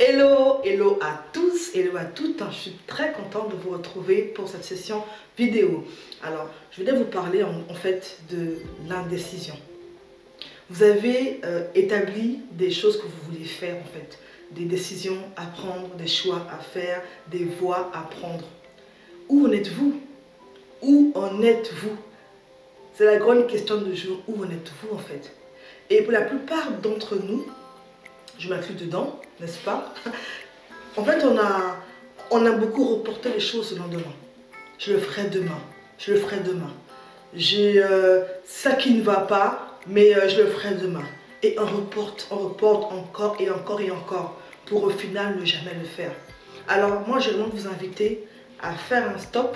Hello, hello à tous, hello à toutes, je suis très contente de vous retrouver pour cette session vidéo. Alors, je voulais vous parler en fait de l'indécision. Vous avez établi des choses que vous voulez faire en fait, des décisions à prendre, des choix à faire, des voies à prendre. Où en êtes-vous? Où en êtes-vous? C'est la grande question du jour, où en êtes-vous en fait? Et pour la plupart d'entre nous, je m'inclus dedans, n'est-ce pas? En fait, on a beaucoup reporté les choses au lendemain. Je le ferai demain, je le ferai demain. J'ai ça qui ne va pas, mais je le ferai demain. Et on reporte encore et encore et encore, pour au final ne jamais le faire. Alors moi, je vais vous inviter à faire un stop,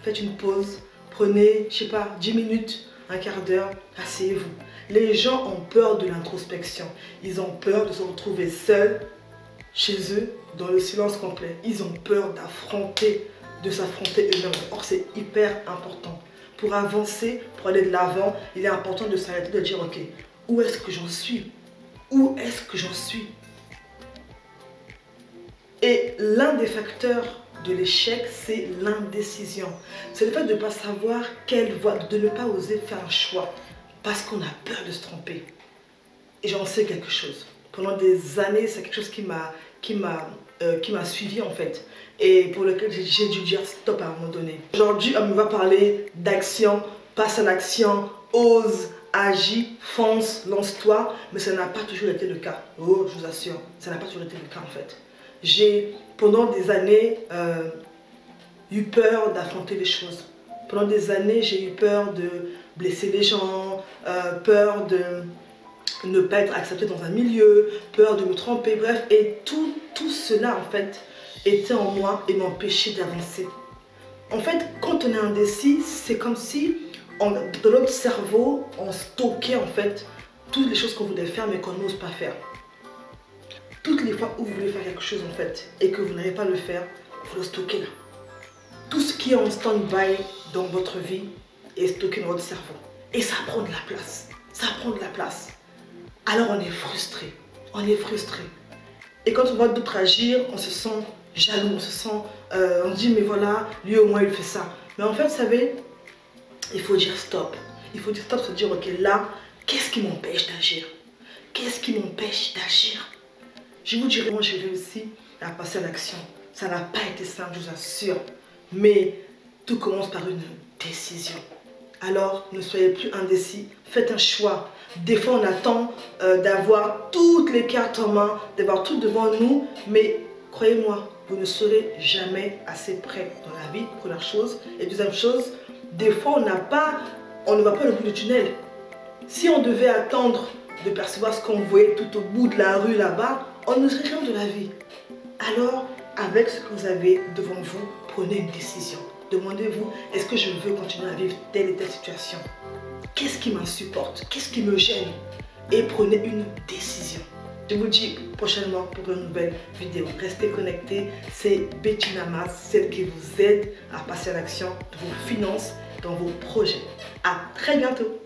faites une pause, prenez, je sais pas, 10 minutes, un quart d'heure, asseyez-vous. Les gens ont peur de l'introspection. Ils ont peur de se retrouver seuls, chez eux, dans le silence complet. Ils ont peur de s'affronter eux-mêmes. Or, c'est hyper important. Pour avancer, pour aller de l'avant, il est important de s'arrêter, de dire, ok, où est-ce que j'en suis? Où est-ce que j'en suis? Et l'un des facteurs de l'échec, c'est l'indécision. C'est le fait de ne pas savoir quelle voie, de ne pas oser faire un choix. Parce qu'on a peur de se tromper. Et j'en sais quelque chose. Pendant des années, c'est quelque chose qui m'a suivi en fait. Et pour lequel j'ai dû dire stop à un moment donné. Aujourd'hui, on me va parler d'action, passe à l'action, ose, agis, fonce, lance-toi. Mais ça n'a pas toujours été le cas. Oh, je vous assure, ça n'a pas toujours été le cas en fait. J'ai, pendant des années, eu peur d'affronter les choses. Pendant des années, j'ai eu peur de blesser les gens, peur de ne pas être accepté dans un milieu, peur de me tromper, bref. Et tout cela, en fait, était en moi et m'empêchait d'avancer. En fait, quand on est indécis, c'est comme si, dans notre cerveau, on stockait, en fait, toutes les choses qu'on voulait faire, mais qu'on n'ose pas faire. Toutes les fois où vous voulez faire quelque chose, en fait, et que vous n'arrivez pas à le faire, vous le stockez là. Tout ce qui est en stand-by dans votre vie est stocké dans votre cerveau. Et ça prend de la place. Ça prend de la place. Alors on est frustré. On est frustré. Et quand on voit d'autres agir, on se sent jaloux. On se sent... on dit mais voilà, lui au moins il fait ça. Mais en fait, vous savez, il faut dire stop. Il faut dire stop, se dire ok là, qu'est-ce qui m'empêche d'agir? Qu'est-ce qui m'empêche d'agir? Je vous dirai, moi j'ai réussi à passer à l'action. Ça n'a pas été simple, je vous assure. Mais tout commence par une décision. Alors, ne soyez plus indécis, faites un choix. Des fois, on attend d'avoir toutes les cartes en main, d'avoir tout devant nous, mais croyez-moi, vous ne serez jamais assez prêt dans la vie, première chose. Et deuxième chose, des fois, on ne voit pas le bout du tunnel. Si on devait attendre de percevoir ce qu'on voyait tout au bout de la rue là-bas, on ne serait rien de la vie. Alors, avec ce que vous avez devant vous, prenez une décision. Demandez-vous, est-ce que je veux continuer à vivre telle et telle situation? Qu'est-ce qui m'insupporte? Qu'est-ce qui me gêne? Et prenez une décision. Je vous dis prochainement pour une nouvelle vidéo. Restez connectés. C'est Bettina Mas, celle qui vous aide à passer à l'action dans vos finances, dans vos projets. À très bientôt.